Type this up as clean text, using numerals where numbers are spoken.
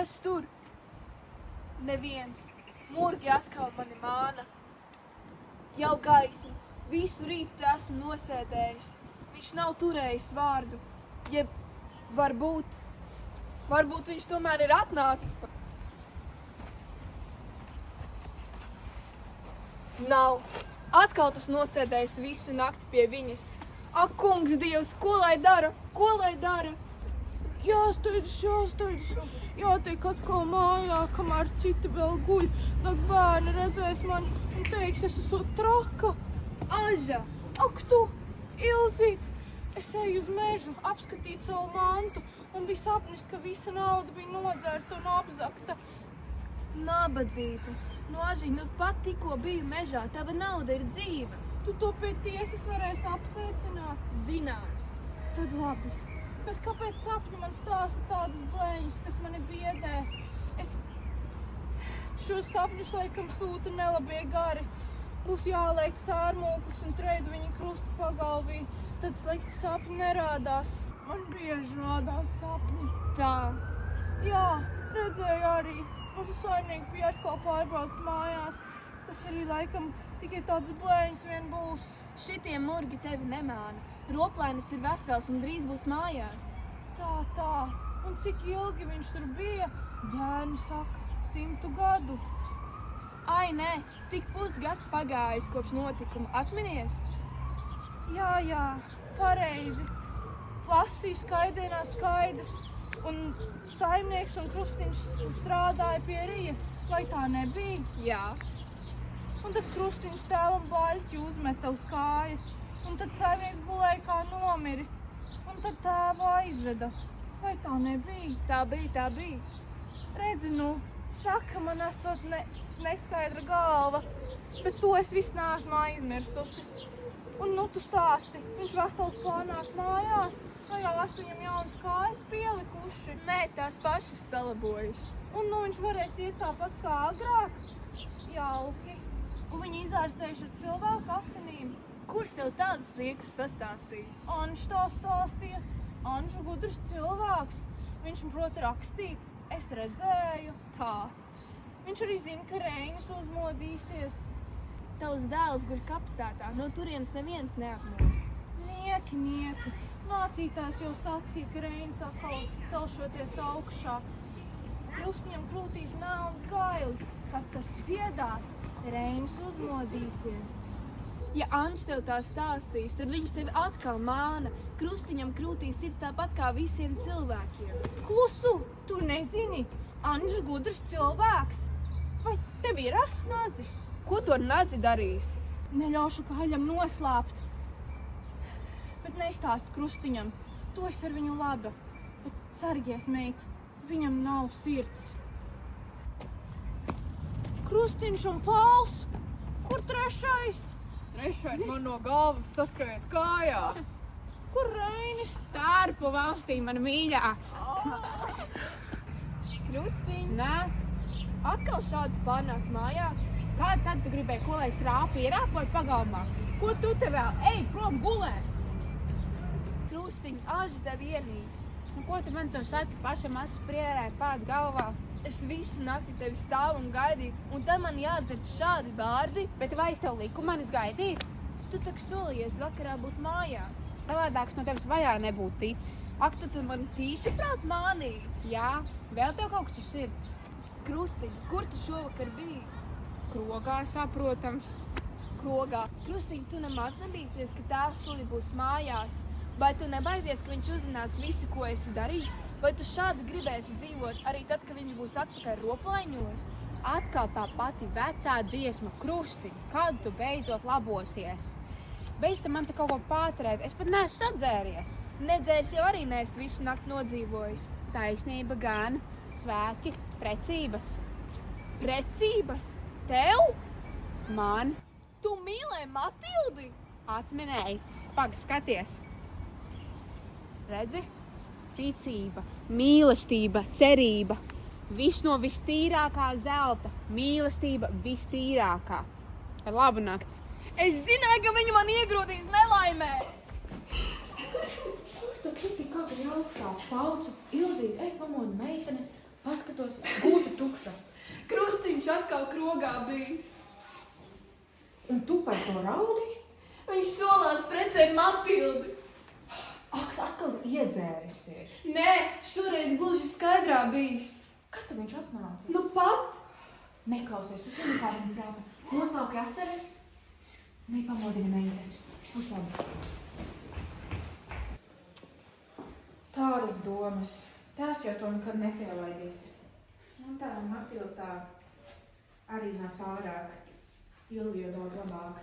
Kas tur? Neviens. Murgi atkal mani māna. Jau gaismu. Visu rītu esmu nosēdējis. Viņš nav turējis vārdu. Jeb varbūt viņš tomēr ir atnācis. Nav. Atkal tas nosēdējis visu nakti pie viņas. Ak, kungs Dievs, ko lai dara? Ko lai dara? Jāsteidzas. Jātiek atkal mājā, kamēr citi vēl guļ. Tad bērni redzēs mani un teiks, es esmu traka. Aža! Ak tu, Ilzīt! Es eju uz mežu apskatīt savu mantu un bija sapnis, ka visa nauda bija nodzērta un apzakta. Nabadzīte! Nu, Ažiņ, nu pat tikko biju mežā, tava nauda ir dzīva. Tu to pie tiesas varēsi apliecināt? Zināms. Tad labi. Bet kāpēc sapņi man stāsta tādas blēņas, kas mani biedē? Šos sapņus laikam sūta nelabie gari. Būs jāliek sārmūklis un treidu viņa krusta pagalvī. Tad slikti sapņi nerādās. Man bieži rādās sapņi. Tā. Jā, redzēju arī. Mūsu saimnieks bija atkal pārbraucis mājās. Tas arī laikam tikai tādas blēņas vien būs. Šitie murgi tevi nemāna. Roplainis ir vesels un drīz būs mājās. Tā. Un cik ilgi viņš tur bija? Bērni saka, 100 gadu. Ai, nē, tik pusgads pagājis kopš notikuma. Atminies? Jā, pareizi. Lasīju skaidrienā skaidrs. Un saimnieks un Krustiņš strādāja pie Rijas. Vai tā nebija? Jā. Un tad Krustiņš tēvam baļķi uzmeta uz kājas. Un tad saimnieks gulēja kā nomiris. Un tad tēvu aizveda. Vai tā nebija? Tā bija. Redzi, nu, saka, man esot neskaidra galva. Bet to es visu neesmu aizmirsusi. Un nu tu stāsti, viņš vesels plānās mājās. Vai ārsti viņam jaunas kājas pielikuši? Nē, tās pašas salabojušas. Un nu viņš varēs iet tāpat kā agrāk? Jauki. Un viņi izārstējuši ar cilvēku asinīm. Kurš tev tādus liekus sastāstījis? Anš tā stāstīja. Anš gudrs cilvēks. Viņš prot rakstīt. Es redzēju. Tā. Viņš arī zina, ka Reinis uzmodīsies. Tavs dēls guļ kapsētā. No turienes neviens neapmostas. Nieki. Mācītājs jau sacīja, ka Reinis atkal celšoties augšā. Krustiņam krūtīs melns gailis. Kad tas dziedās, Reinis uzmodīsies. Ja Anš tev tā stāstīs, tad viņš tevi atkal māna. Krustiņam krūtīs sirds tāpat kā visiem cilvēkiem. Klusu, tu nezini, Anš gudrs cilvēks. Vai tev ir asnazis? Ko tu ar nazi darīs? Neļaušu kāļam noslēpt. Bet neizstāstu Krustiņam. To es ar viņu labi. Bet sargies, meit, viņam nav sirds. Krustiņš un Pauls, kur trešais? Trešais man no galvas saskaries kājās. Kur Reinis? Tārpu valstī, mana mīļā. Krustiņ, Nē, atkal šādi pārnāc mājās? kāda tad tu gribēji, ko lai es rāpu ierāpoju pagalmā? Ko tu te vēl? Ej, prom gulēt! Krustiņ, Aži tevi ienīst. Un ko tu man to saki pašam acis prierē, pāds galvā? Es visu nakti tevi stāvu un gaidīju, un tad man jādzird šādi vārdi. Bet vai es tev liku manis gaidīt? Tu tak solījies vakarā būt mājās. Savādāks no tevis vajā nebūtu ticis. Ak, tu man tīši prāt mānīji. Jā, vēl tev kaut kas ir sirds. Krustiņ, kur tu šovakar biji? Krogā, saprotams. Krogā. Krustiņ, tu nemaz nebīsties, ka tēvs tūlīt būs mājās. Vai tu nebaidies, ka viņš uzzinās visu, ko esi darījis? Vai tu šādi gribēsi dzīvot arī tad, kad viņš būs atpakaļ Roplaiņos? Atkal tā pati vecā dziesma, Krustiņ, kad tu beidzot labosies? Beidz te man te kaut ko pātrēt, es pat neesmu sadzēries. Nedzērs jau arī neesi visu nakti nodzīvojis. Taisnība gan, svētki, precības. Precības? Tev? Man Tu mīlēji Matildi? atminēja. Paga, skaties. Redzi? Ticība, mīlestība, cerība. Viss no vistīrākā zelta. Mīlestība vistīrākā. Ar labu nakti. Es zināju, ka viņi man iegrūdīs nelaimē. Tad tu tik agri augšā saucu, Ilzīt, ej pamodi meitenes, Paskatos, būtu tukša. Krustiņš atkal krogā bijis. Un tu par to raudi? Viņš solās precēt Matildi. Ak, atkal iedzērisies. Nē, šoreiz gluži skaidrā bijis. Kad tu viņš atnāca? Nu pat. Neklausies, tu zini, kā viņa prāta. Noslauki asaras, nepamodini meitas. Es būs labi. Tādas domas. Tās jau to nekad nepielaidīs. Un tā Matilda tā arī nav pārāk. Ilgi jau daudz labāk.